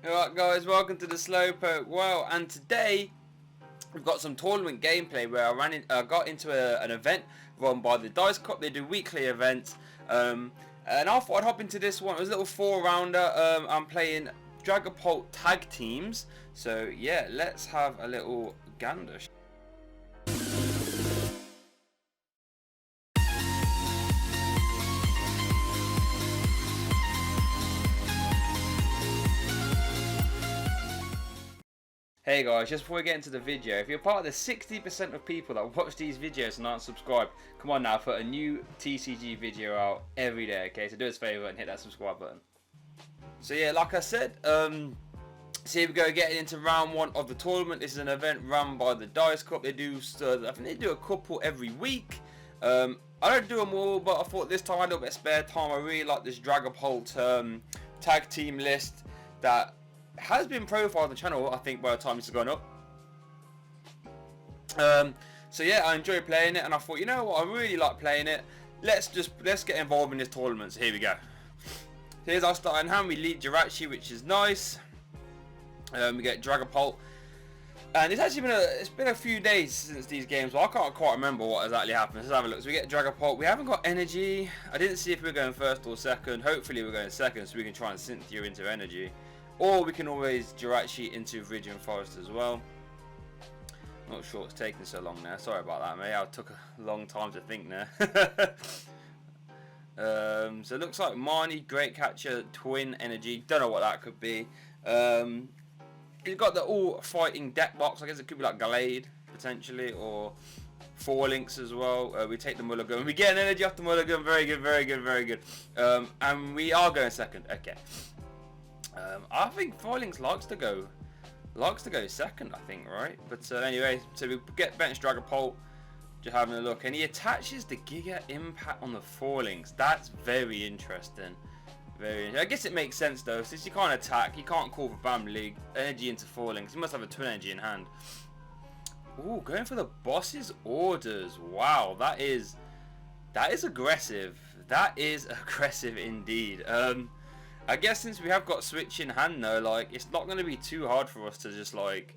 Alright guys, welcome to the Slowpoke World, and today we've got some tournament gameplay where I got into an event run by the Dice Cup. They do weekly events, and I thought I'd hop into this one. It was a little 4-rounder. I'm playing Dragapult Tag teams, so yeah, let's have a little gander. Hey guys, just before we get into the video, if you're part of the 60% of people that watch these videos and aren't subscribed, come on now, put a new TCG video out every day, okay? So do us a favour and hit that subscribe button. So yeah, like I said, so here we go, getting into round 1 of the tournament. This is an event run by the Dice Cup. They do, I think they do a couple every week. I don't do them all, but I thought this time I had a little bit of spare time. I really like this Dragapult tag team list that has been profiled on the channel, I think, by the time this has gone up. So yeah, I enjoy playing it, and I thought, you know what, I really like playing it. Let's get involved in this tournament. So here we go. Here's our starting hand. We lead Jirachi, which is nice. We get Dragapult, and it's actually been a few days since these games, but I can't quite remember what exactly happened. Let's have a look. So we get Dragapult. We haven't got energy. I didn't see if we were going first or second. Hopefully we're going second, so we can try and Cynthia into energy. Or we can always Jirachi into Viridian Forest as well. Not sure it's taking so long there. Sorry about that, mate. I took a long time to think there. So it looks like Marnie, Great Catcher, Twin Energy. Don't know what that could be. He's got the all fighting deck box. I guess it could be like Glade potentially, or 4 links as well. We take the mulligan. We get an energy off the mulligan. Very good, very good, very good. And we are going second. Okay. I think 4 links likes to go second, I think, right? But anyway, so we get bench Dragapult, just having a look, and he attaches the Giga Impact on the 4 links. That's very interesting. I guess it makes sense though, since you can't attack, you can't call for Bam League, energy into 4 links. You must have a twin energy in hand. Ooh, going for the boss's orders. Wow, that is aggressive. That is aggressive indeed. I guess since we have got Switch in hand though, like, it's not going to be too hard for us to just like,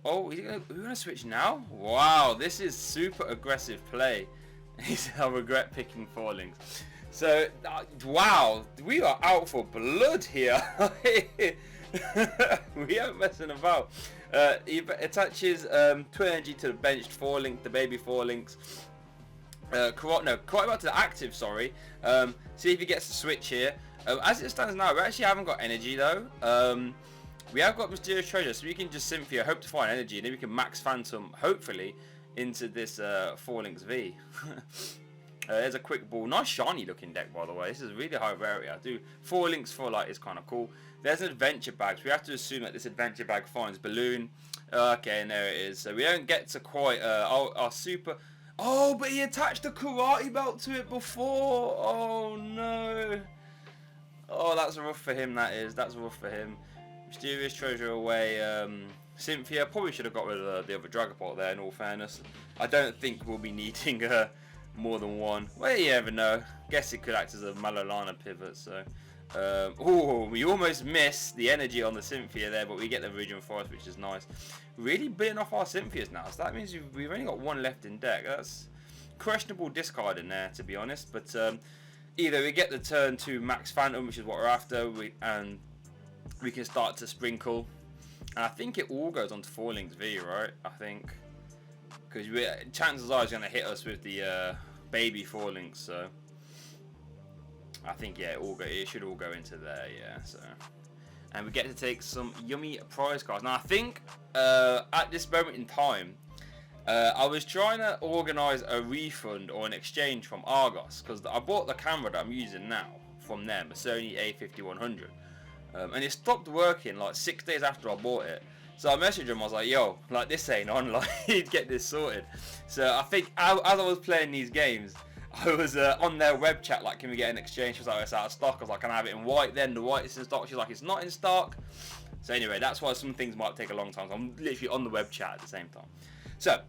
oh, we're going to switch now? Wow, this is super aggressive play. I regret picking 4 links. So, wow, we are out for blood here. We aren't messing about. He attaches twin energy to the benched 4 link, the baby 4 links. Quite about to the active, sorry. See if he gets the switch here. As it stands now, we actually haven't got energy though. We have got Mysterious Treasure, so we can just Cynthia, hope to find energy, and then we can max Phantom, hopefully, into this 4 links V. There's a quick ball. Nice shiny looking deck, by the way. This is really high rarity. I do 4 links for like, it's kind of cool. There's an adventure bag, so we have to assume that this adventure bag finds Balloon. Okay, and there it is. So we don't get to quite our super. Oh, but he attached the karate belt to it before. Oh no. Oh, that's rough for him, that is. That's rough for him. Mysterious Treasure away. Cynthia probably should have got rid of the other Dragapult there, in all fairness. I don't think we'll be needing more than one. Well, you never know. Guess it could act as a Malamar pivot, so. Oh, we almost missed the energy on the Cynthia there, but we get the Viridian Forest, which is nice. Really biting off our Cynthias now, so that means we've only got 1 left in deck. That's questionable discard in there, to be honest, but either we get the turn to max Phantom, which is what we're after, and we can start to sprinkle. And I think it all goes on to 4 links V, right? I think. Because chances are it's going to hit us with the baby 4 links, so. I think, yeah, it should all go into there, yeah, so. And we get to take some yummy prize cards. Now, I think at this moment in time, I was trying to organise a refund or an exchange from Argos, because I bought the camera that I'm using now from them, a Sony A5100, and it stopped working like 6 days after I bought it. So I messaged them, I was like, yo, like, this ain't on, like, get this sorted. So I think as I was playing these games, I was on their web chat, like, can we get an exchange? She was like, it's out of stock. I was like, can I have it in white then? The white is in stock. She's like, it's not in stock. So anyway, that's why some things might take a long time. So I'm literally on the web chat at the same time. So,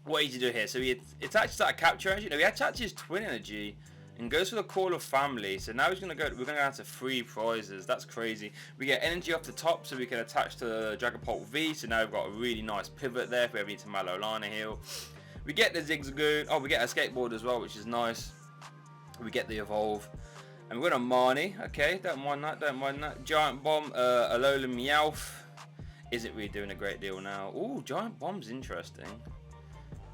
what did you do here? So he attaches that capture energy. No, he attaches twin energy and goes for the Call of Family. So now we're gonna go down to 3 prizes. That's crazy. We get energy off the top, so we can attach to Dragapult V. So now we've got a really nice pivot there if we ever need to Malamar heal. We get the Zigzagoon. Oh, we get a skateboard as well, which is nice. We get the evolve, and we're gonna Marnie. Okay, don't mind that. Don't mind that. Giant Bomb. Alola Meowth isn't really doing a great deal now. Ooh, Giant Bomb's interesting.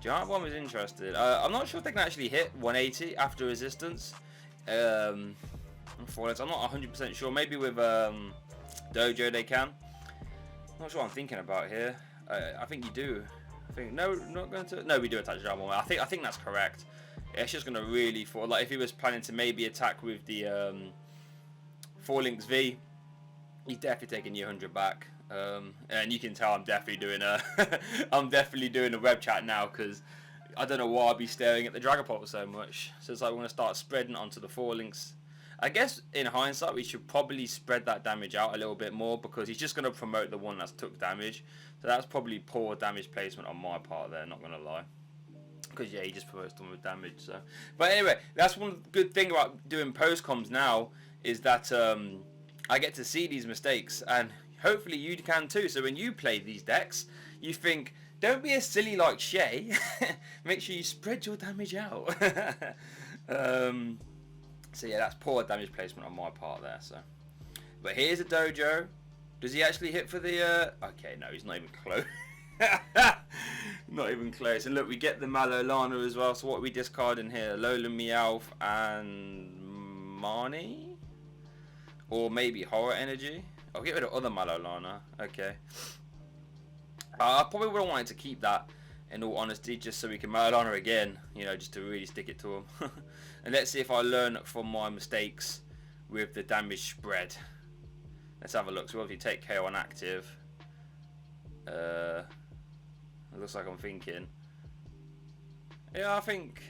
Giant Bomb is interested. I'm not sure if they can actually hit 180 after resistance. I'm not 100% sure. Maybe with Dojo they can. Not sure what I'm thinking about here. I think you do. I think no, not going to. No, we do attach Giant Bomb. I think that's correct. Yeah, it's just going to really fall. Like if he was planning to maybe attack with the 4 Links V, he's definitely taking you 100 back. And you can tell I'm definitely doing a web chat now, because I don't know why I'll be staring at the Dragapult so much. So it's like we're going to start spreading onto the 4 Links. I guess in hindsight we should probably spread that damage out a little bit more, because he's just going to promote the one that's took damage. So that's probably poor damage placement on my part there, not going to lie. Because yeah, he just promotes them with damage. So, but anyway, that's one good thing about doing post-coms now, is that I get to see these mistakes, and hopefully you can too. So when you play these decks, you think, don't be a silly like Shay. Make sure you spread your damage out. So yeah, that's poor damage placement on my part there. So, but here's a Dojo. Does he actually hit for the? Okay, no, he's not even close. Not even close. And look, we get the Malamar as well. So what are we discarding here? Alola Meowth and Marnie, or maybe Horror Energy. I'll get rid of other Malamar. Okay. I probably wouldn't want to keep that, in all honesty, just so we can Malamar again. You know, just to really stick it to him. And let's see if I learn from my mistakes with the damage spread. Let's have a look. So obviously take KO on active. It looks like I'm thinking. Yeah, I think.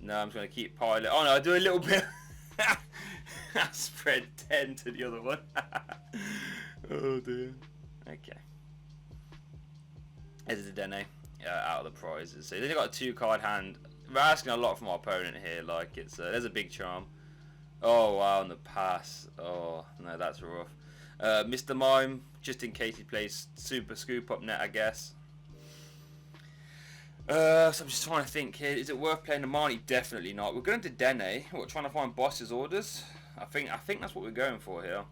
No, I'm just going to keep pilot. Oh no, I do a little bit. I spread 10 to the other one. Oh dear. Okay. There's the Dene out of the prizes. So they've got a 2-card hand. We're asking a lot from our opponent here. Like it's there's a big charm. Oh wow, on the pass. Oh no, that's rough. Mr. Mime, just in case he plays Super Scoop Up Net, I guess. So I'm just trying to think here. Is it worth playing the Marnie? Definitely not. We're going to Dene. We're trying to find boss's orders. I think that's what we're going for here.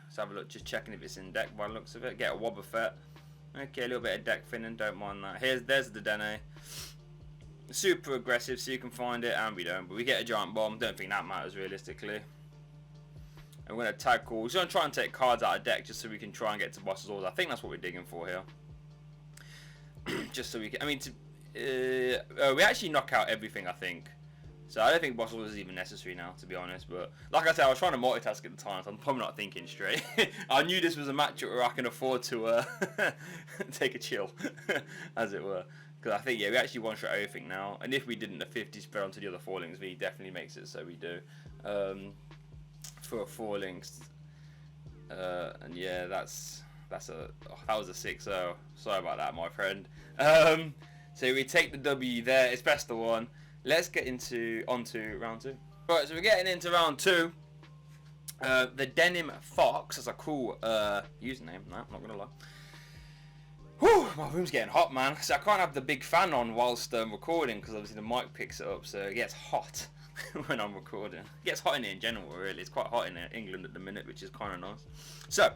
Let's have a look. Just checking if it's in deck by the looks of it. Get a Wobbuffet. Okay, a little bit of deck thinning. Don't mind that. There's the Dene. Super aggressive, so you can find it, and we don't. But we get a Giant Bomb. Don't think that matters realistically. And we're going to tag call. We're going to try and take cards out of deck just so we can try and get to boss's orders. I think that's what we're digging for here. Just so we can. I mean, we actually knock out everything, I think. So I don't think boss orders is even necessary now, to be honest. But like I said, I was trying to multitask at the time, so I'm probably not thinking straight. I knew this was a matchup where I can afford to take a chill, as it were. Because I think, yeah, we actually one-shot everything now. And if we didn't, the 50 spread onto the other 4 Links V definitely makes it so we do. For 4 Links. And yeah, that was a 6-0. Sorry about that, my friend. So we take the W there. It's best of 1. Let's get onto round 2. Right, so we're getting into round 2. The Denim Fox is a cool username. No, I'm not gonna lie. Whew, my room's getting hot, man. So I can't have the big fan on whilst recording, because obviously the mic picks it up, so it gets hot when I'm recording. It gets hot in here in general, really. It's quite hot in England at the minute, which is kind of nice. So,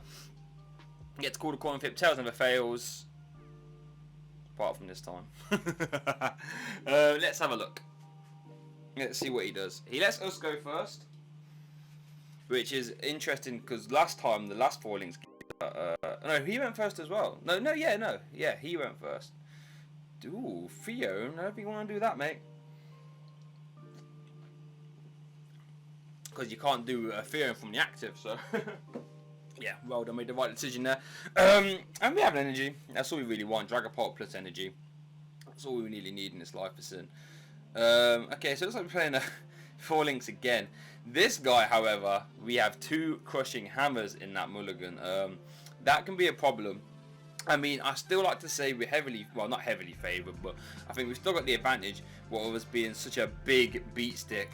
get to call the coin flip. Tails never fails. Apart from this time. Let's have a look. Let's see what he does. He lets us go first, which is interesting, because last time, the last 4 Links... no, he went first as well. Yeah, he went first. Ooh, Theo, I don't think you want to do that, mate. Because you can't do Theo from the active, so... Yeah, well done, made the right decision there. And we have energy. That's all we really want. Dragapult plus energy. That's all we really need in this life for Sin. Okay, so it looks like we're playing 4 Links again. This guy, however, we have 2 crushing hammers in that mulligan. That can be a problem. I mean, I still like to say we're heavily, well, not heavily favoured, but I think we've still got the advantage, what of us being such a big beat stick,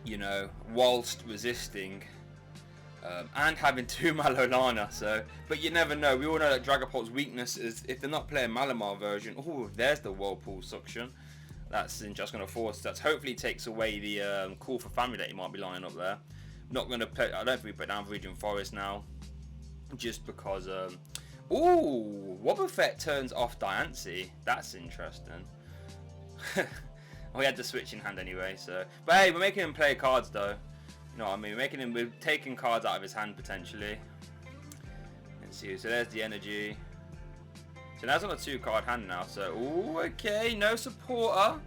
you know, whilst resisting, and having 2 Malolana. So, but you never know. We all know that Dragapult's weakness is if they're not playing Malamar version. Oh, there's the Whirlpool suction. That's just going to force. That hopefully takes away the call for family that he might be lining up there. Not going to play. I don't think we put down Viridian Forest now. Just because, ooh, Wobbuffet turns off Diancie. That's interesting. We had the switch in hand anyway, so. But hey, we're making him play cards though. You know what I mean? We're taking cards out of his hand potentially. Let's see. So there's the energy. So that's on a 2-card hand now. So, ooh, okay, no supporter.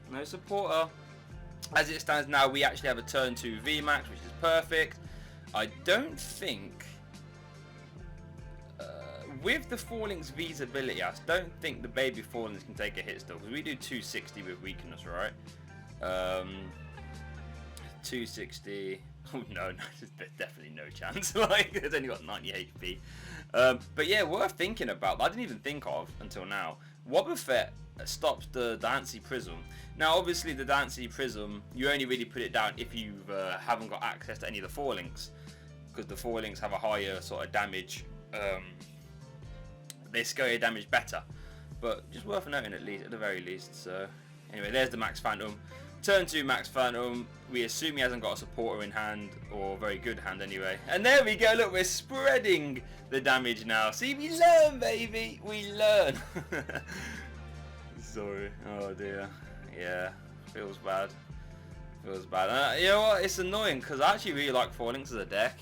No supporter. As it stands now, we actually have a turn 2 VMAX, which is perfect. I don't think. With the Fallings V's ability, I don't think the baby Fallings can take a hit still, because we do 260 with weakness, right? 260. Oh no, there's definitely no chance. Like, it's only got 90 HP. But yeah, worth thinking about. I didn't even think of until now. Wobbuffet stops the Diancie Prism. Now, obviously, the Diancie Prism, you only really put it down if you haven't got access to any of the Fallings, because the Fallings have a higher sort of damage. They scale your damage better, but just worth noting at the very least. So anyway, there's the Max Phantom. Turn 2 Max Phantom. We assume he hasn't got a supporter in hand, or a very good hand anyway. And there we go. Look, we're spreading the damage now. See, we learn, baby. We learn. Sorry. Oh dear. Yeah. Feels bad. Feels bad. You know what? It's annoying because I actually really like Fallings as a deck.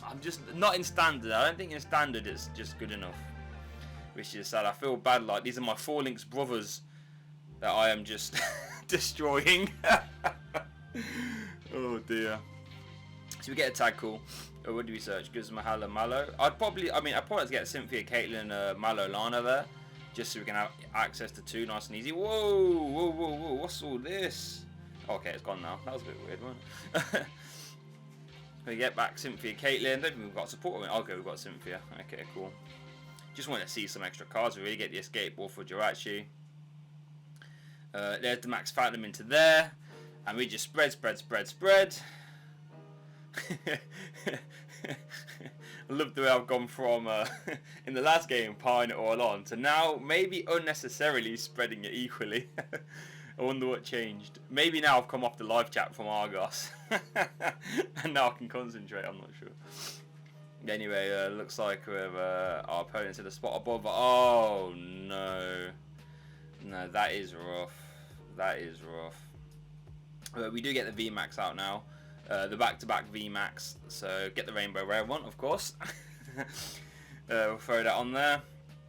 I'm just not in standard. I don't think in standard it's just good enough, which is sad. I feel bad. Like, these are my Fallings brothers that I am just destroying. Oh dear. So we get a tag call. Oh, what do we search? Guzmahala Malo. I'd probably like to get Cynthia, Caitlyn, Malo Lana there, just so we can have access to 2 nice and easy. Whoa, whoa, whoa, whoa! What's all this? Okay, it's gone now. That was a bit weird, wasn't it? We get back Cynthia, Caitlyn. Don't think we've got support. Okay, we've got Cynthia. Okay, cool. Just want to see some extra cards. We really get the escape ball for Jirachi. There's the Max Phantom into there, and we just spread. I love the way I've gone from in the last game piling it all on to now maybe unnecessarily spreading it equally. I wonder what changed. Maybe now I've come off the live chat from Argos. And now I can concentrate, I'm not sure. Anyway, looks like we have our opponents in the spot above. Oh, no. No, that is rough. That is rough. We do get the VMAX out now. The back-to-back VMAX. So get the Rainbow Rare one, of course. We'll throw that on there.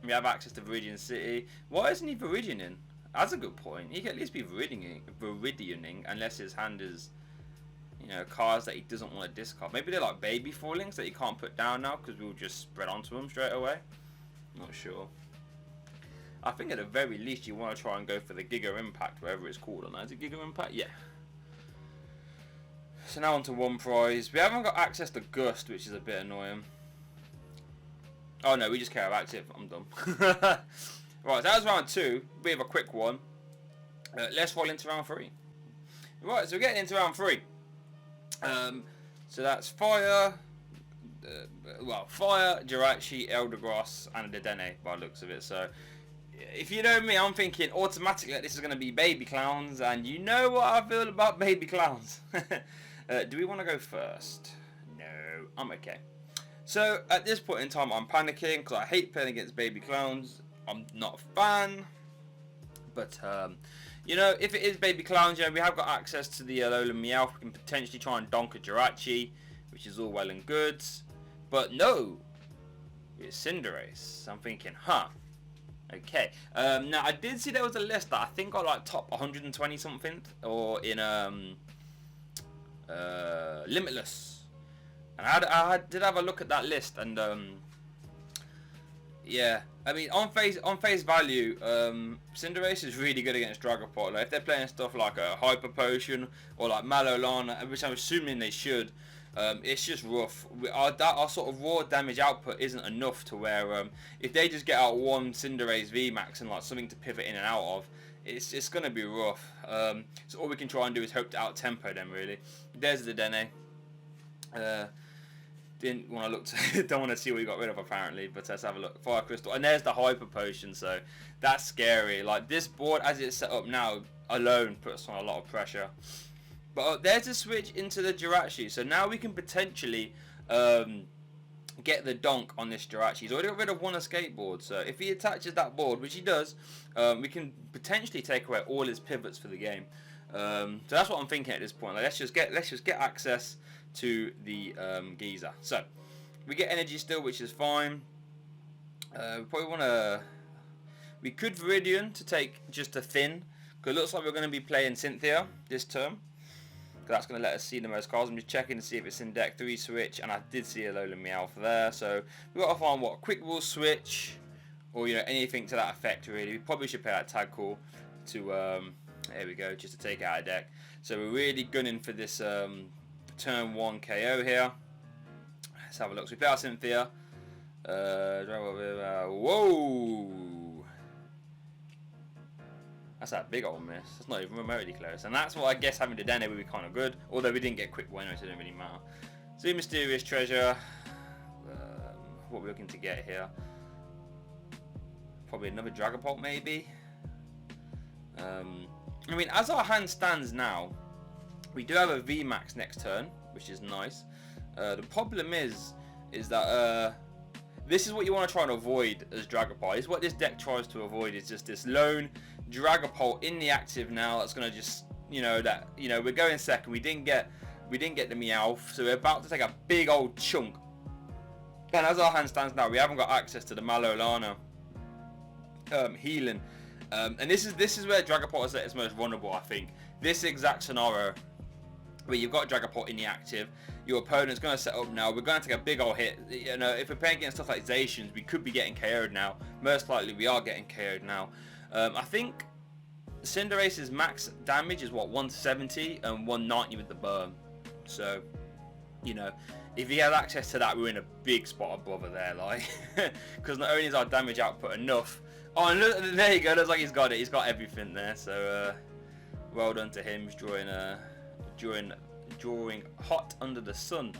We have access to Viridian City. Why isn't he Viridianing? That's a good point. He can at least be Viridianing unless his hand is, you know, cards that he doesn't want to discard. Maybe they're like baby Fallings that he can't put down now because we'll just spread onto them straight away. Not sure. I think at the very least you want to try and go for the Giga Impact, whatever it's called on that. Is it Giga Impact? Yeah. So now on to one prize. We haven't got access to Gust, which is a bit annoying. Oh no, we just care about active. I'm done. Right, so that was round 2. We have a quick one. Let's roll into round 3. Right, so we're getting into round 3. So that's Fire, Fire, Jirachi, Eldegoss, and a Dedenne by the looks of it. So, if you know me, I'm thinking automatically that this is going to be Baby Clowns, and you know what I feel about Baby Clowns. Do we want to go first? No, I'm okay. So, at this point in time, I'm panicking because I hate playing against Baby Clowns. I'm not a fan, but you know, if it is Baby Clowns, you know, we have got access to the Alolan Meowth. We can potentially try and donk a Jirachi, which is all well and good, but no, it's Cinderace. I'm thinking, huh, okay. Now I did see there was a list that I think got like top 120 something, or in Limitless, and I did have a look at that list, and yeah, I mean, on face value, Cinderace is really good against Dragapult. Like, if they're playing stuff like a Hyper Potion or like Malolana, which I'm assuming they should, It's just rough. Our sort of raw damage output isn't enough to where if they just get out one Cinderace VMAX and like something to pivot in and out of, it's gonna be rough. So all we can try and do is hope to out tempo them really. There's the Dene. Didn't want to look to, don't want to see what we got rid of apparently, but let's have a look. Fire Crystal, and there's the Hyper Potion, so that's scary. Like this board as it's set up now alone puts on a lot of pressure. But there's a switch into the Jirachi, so now we can potentially get the donk on this Jirachi. He's already got rid of one escape board, so if he attaches that board, which he does, we can potentially take away all his pivots for the game. So that's what I'm thinking at this point. Like, let's just get access to the Geezer. So we get energy still, which is fine. We probably want to. We could Viridian to take just a thin, because it looks like we're going to be playing Cynthia this term. That's going to let us see the most cards. I'm just checking to see if it's in deck 3 switch, and I did see a Lola Meowth there. So we've got to find what quick rule switch, or anything to that effect really. We probably should play that tag call to there we go, just to take it out of deck. So we're really gunning for this turn 1 KO here. Let's have a look. So we play our Cynthia. Whoa! That's that big old miss. That's not even remotely close. And that's what I guess having the Dene would be kind of good. Although we didn't get quick one, so it didn't really matter. So Mysterious Treasure. What we're looking to get here. Probably another Dragapult maybe. I mean, as our hand stands now, we do have a VMAX next turn, which is nice. The problem is that this is what you want to try and avoid as Dragapult. This is what this deck tries to avoid, is just this lone Dragapult in the active now that's going to just, we're going second. We didn't get the Meowth, so we're about to take a big old chunk. And as our hand stands now, we haven't got access to the Malolana healing. And this is where Dragapult is at its most vulnerable, I think. This exact scenario where you've got Dragapult in the active, your opponent's going to set up now, we're going to take a big old hit. If we're playing against stuff like Zacians, we could be getting KO'd now. Most likely we are getting KO'd now. I think Cinderace's max damage is what, 170 and 190 with the burn. So, if he has access to that, we're in a big spot above her there, like, because not only is our damage output enough. Oh, and look, there you go. Looks like he's got it. He's got everything there. So, well done to him. He's drawing hot under the sun.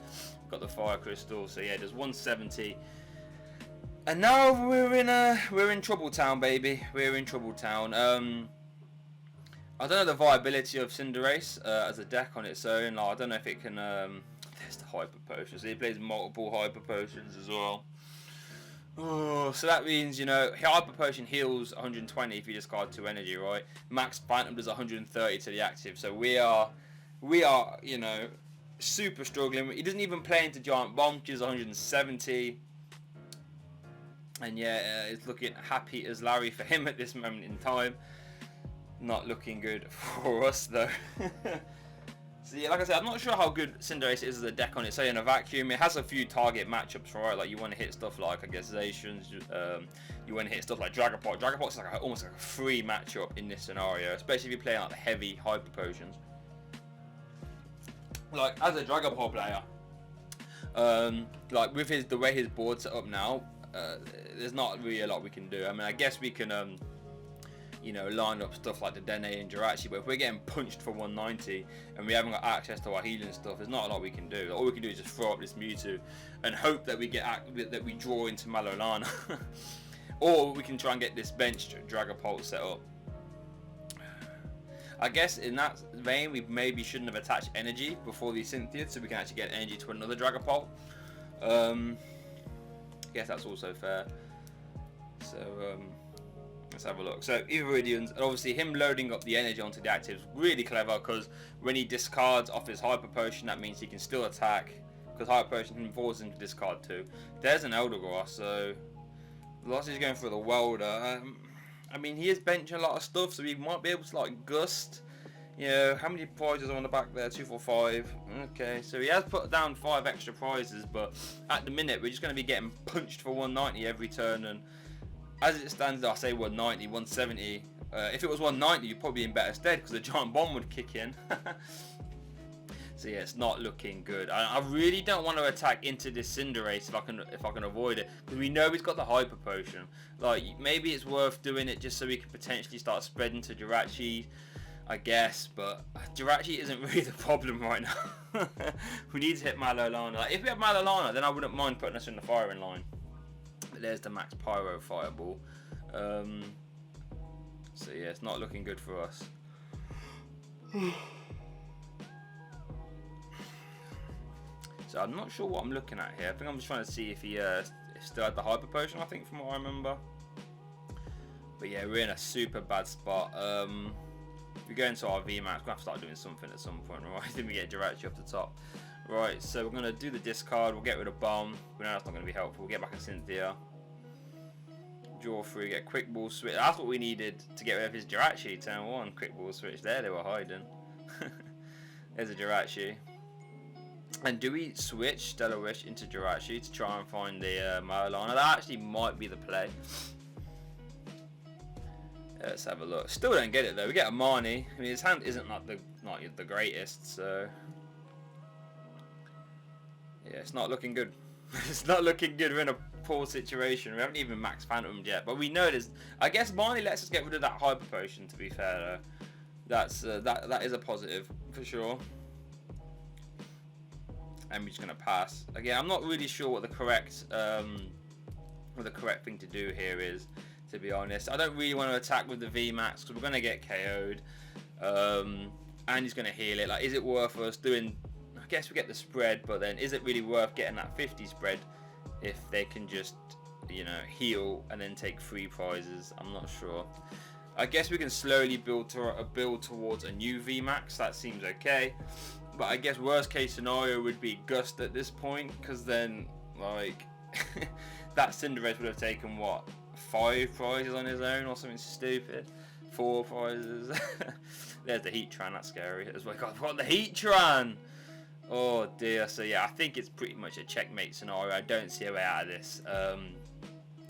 Got the Fire Crystal. So yeah, there's 170. And now we're in Trouble Town, baby. We're in Trouble Town. I don't know the viability of Cinderace as a deck on its own. Like, I don't know if it can. There's the Hyper Potions. So he plays multiple Hyper Potions as well. Oh, so that means, Hyper Potion heals 120 if you discard 2 energy, right? Max Phantom does 130 to the active. So we are, super struggling. He doesn't even play into Giant Bomb, which is 170. And yeah, it's looking happy as Larry for him at this moment in time. Not looking good for us though. So yeah, like I said, I'm not sure how good Cinderace is as a deck on its own in a vacuum. It has a few target matchups, right? Like you want to hit stuff like, I guess, Zacians. You want to hit stuff like Dragapult. Dragapult's like almost like a free matchup in this scenario, especially if you're playing like the heavy Hyper Potions. Like as a Dragapult player, like with the way his board's set up now, there's not really a lot we can do. I mean, I guess we can line up stuff like the Dene and Jirachi, but if we're getting punched for 190 and we haven't got access to our healing stuff, there's not a lot we can do. All we can do is just throw up this Mewtwo and hope that we we draw into Malolana. Or we can try and get this bench Dragapult set up. I guess in that vein, we maybe shouldn't have attached energy before the Cynthia, so we can actually get energy to another Dragapult. I guess that's also fair. So let's have a look. So Viridians, and obviously him loading up the energy onto the active is really clever, because when he discards off his Hyper Potion, that means he can still attack, because Hyper Potion forces him to discard 2. There's an Eldegoss, so Roxie's going for the Welder. I mean, he is benching a lot of stuff, so he might be able to like gust. How many prizes are on the back there? 2, 4, 5. Okay, so he has put down 5 extra prizes, but at the minute we're just going to be getting punched for 190 every turn. And as it stands, I say 190, 170. If it was 190, you'd probably be in better stead, because the Giant Bomb would kick in. So yeah, it's not looking good. I really don't want to attack into this Cinderace if I can avoid it, because we know he's got the Hyper Potion. Like, maybe it's worth doing it just so we can potentially start spreading to Jirachi, I guess. But Jirachi isn't really the problem right now. We need to hit Malolana. Like, if we have Malolana, then I wouldn't mind putting us in the firing line. But there's the Max Pyro Fireball. So yeah, it's not looking good for us. So I'm not sure what I'm looking at here. I think I'm just trying to see if he still had the Hyper Potion, I think, from what I remember. But yeah, we're in a super bad spot. If we go into our VMAX, we're going to have to start doing something at some point, right? Then we get Jirachi off the top. Right, so we're going to do the discard. We'll get rid of Bomb. We know that's not going to be helpful. We'll get back a Cynthia. Draw through, get Quick Ball Switch. That's what we needed to get rid of his Jirachi. Turn 1, Quick Ball Switch. There, they were hiding. There's a Jirachi. And do we switch Stellar Wish into Jirachi to try and find the Malolana? That actually might be the play. Let's have a look. Still don't get it though. We get a Marnie. I mean, his hand isn't not the greatest, so yeah, it's not looking good. It's not looking good. We're in a poor situation. We haven't even max Phantomed yet, but we know there's. I guess Marnie lets us get rid of that Hyper Potion. To be fair, though, that is a positive for sure. And we're just gonna pass. Again, I'm not really sure what the correct thing to do here is. To be honest, I don't really want to attack with the VMAX because we're gonna get KO'd, and he's gonna heal it. Like, is it worth us doing? I guess we get the spread, but then is it really worth getting that 50 spread if they can just, you know, heal and then take 3 prizes? I'm not sure. I guess we can slowly build towards a new VMAX. That seems okay. But I guess worst case scenario would be Gust at this point, because then, like, that Cinderace would have taken, what, 5 prizes on his own or something stupid? 4 prizes. There's the Heatran, that's scary as well. God, what, the Heatran? Oh dear. So yeah, I think it's pretty much a checkmate scenario. I don't see a way out of this.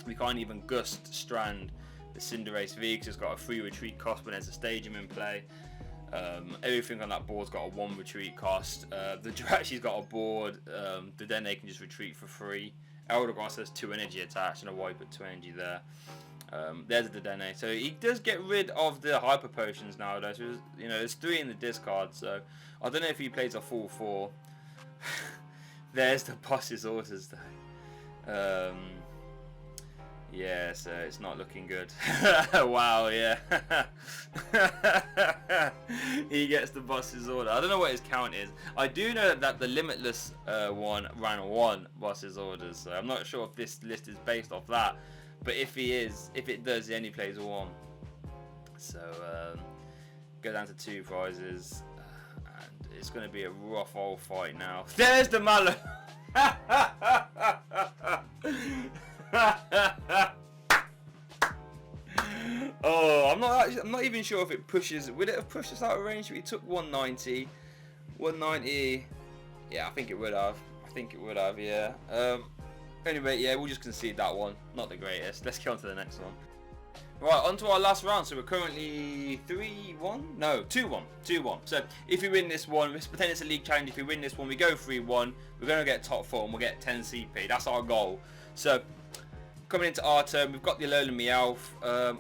We can't even Gust Strand the Cinderace V because it's got a 3 retreat cost when there's a Stadium in play. Everything on that board's got a 1 retreat cost. The Jirachi's got a board. The Dene can just retreat for free. Eldegoss has 2 energy attached and a wipe at 2 energy there. There's the Dene. So he does get rid of the Hyper Potions now, though. So, you know, there's 3 in the discard. So I don't know if he plays a full 4. There's the boss's orders, though. Yeah, so it's not looking good. Wow, yeah. He gets the boss's order. I don't know what his count is. I do know that the Limitless one ran 1 boss's orders, so I'm not sure if this list is based off that. But if it does, he only plays 1. So, go down to 2 prizes. And it's going to be a rough old fight now. There's the Malo! Oh, I'm not even sure if it pushes. Would it have pushed us out of range if we took 190? 190. Yeah, I think it would have. Yeah. Anyway, yeah, we'll just concede that one. Not the greatest. Let's get on to the next one. Right, on to our last round. So we're currently 3-1? No, 2-1. 2-1. So if we win this one, let's pretend it's a league challenge. If we win this one, we go 3-1. We're going to get top 4 and we'll get 10 CP. That's our goal. So coming into our turn, we've got the Alolan Meowth. Oh,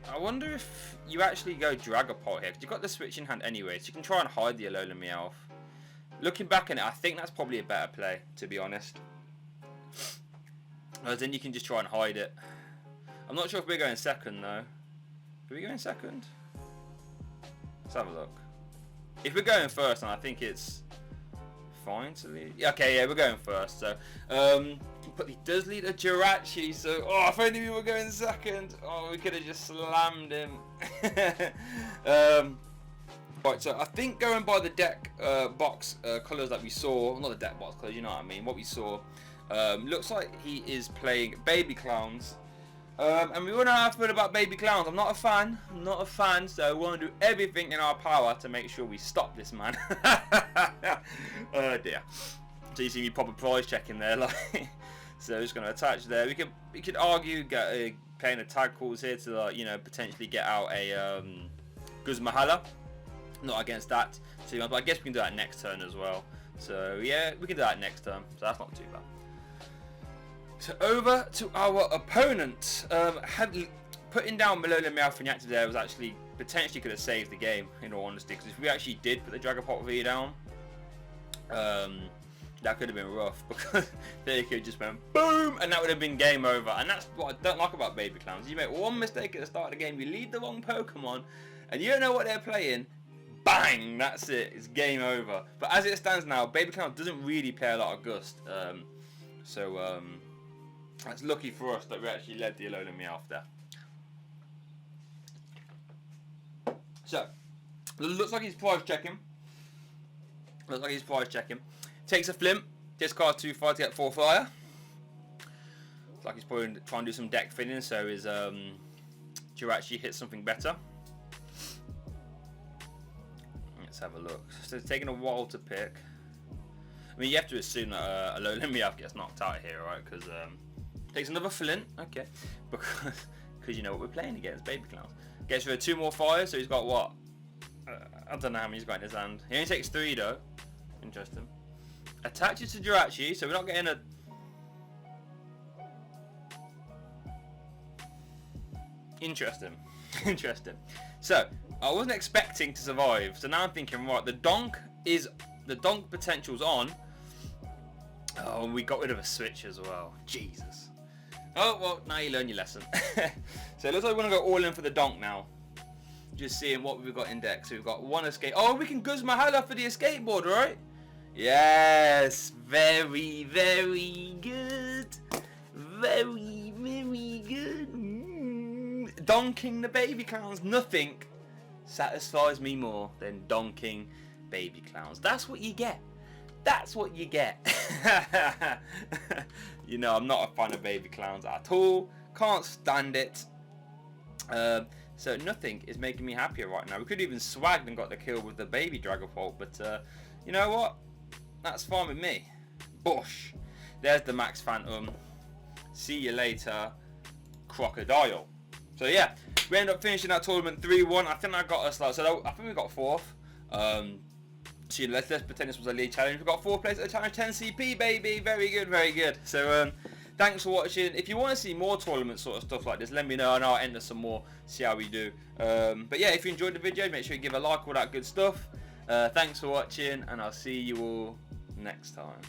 I wonder if you actually go Dragapult here, because you've got the switch in hand anyway, so you can try and hide the Alolan Meowth. Looking back on it, I think that's probably a better play, to be honest. Then you can just try and hide it. I'm not sure if we're going second, though. Are we going second? Let's have a look. If we're going first, then I think it's fine to lead. Yeah, okay, yeah, we're going first. So, but he does lead a Jirachi. So, oh, if only we were going second. Oh, we could have just slammed him. Right, so I think going by the deck box colours that we saw, not the deck box colours, you know what I mean, what we saw, looks like he is playing Baby Clowns. And we want to have fun about Baby Clowns. I'm not a fan, so we want to do everything in our power to make sure we stop this man. Oh dear. So you see me pop a prize check in there, like. So just going to attach there. We could argue playing a tag calls here to, you know, potentially get out a Guzmahala. not against that too much, but I guess we can do that next turn as well. So yeah, we can do that next turn, so that's not too bad. So over to our opponent. Putting down Milotic Meowth and Reactor there was actually potentially could have saved the game, in all honesty, because if we actually did put the Dragapult V down, that could have been rough, because they could just went boom, and that would have been game over. And that's what I don't like about baby clowns. You make one mistake at the start of the game, you lead the wrong Pokemon, and you don't know what they're playing, bang, that's it, it's game over. But as it stands now, baby clown doesn't really play a lot of Gust, so that's lucky for us that we actually led the Alolan Meowth there. So, looks like he's prize checking. Takes a Flimp, discards 2 fire to get 4 fire. Looks like he's probably trying to do some deck thinning, so his Jirachi hits something better. Let's have a look. So it's taking a while to pick. I mean, you have to assume that Alolan Meowth gets knocked out here, right? Because takes another Flint, okay, because you know what we're playing against, baby clowns. Gets rid of 2 more fires, so he's got what? I don't know how many he's got in his hand. He only takes 3 though. Interesting. Attaches to Jirachi, so we're not getting a... Interesting. So, I wasn't expecting to survive, so now I'm thinking, right, the donk potential's on. Oh, and we got rid of a switch as well. Jesus. Oh, well, now you learn your lesson. So it looks like we're going to go all in for the donk now. Just seeing what we've got in deck. So we've got 1 escape. Oh, we can Guzma for the escape board, right? Yes. Very, very good. Very, very good. Donking the baby clowns. Nothing satisfies me more than donking baby clowns. That's what you get. That's what you get. You know, I'm not a fan of baby clowns at all. Can't stand it. So nothing is making me happier right now. We could even swagged and got the kill with the baby Dragapult, but you know what? That's fine with me. Bush. There's the Max Phantom. See you later, Crocodile. So yeah, we ended up finishing that tournament 3-1. I think that got us, like, so I think we got 4th. So let's pretend this was a league challenge. We've got 4th place at the challenge, 10 CP, baby. Very good, very good. So thanks for watching. If you want to see more tournament sort of stuff like this, let me know and I'll enter some more, see how we do. But yeah, if you enjoyed the video, make sure you give a like, all that good stuff. Thanks for watching, and I'll see you all next time.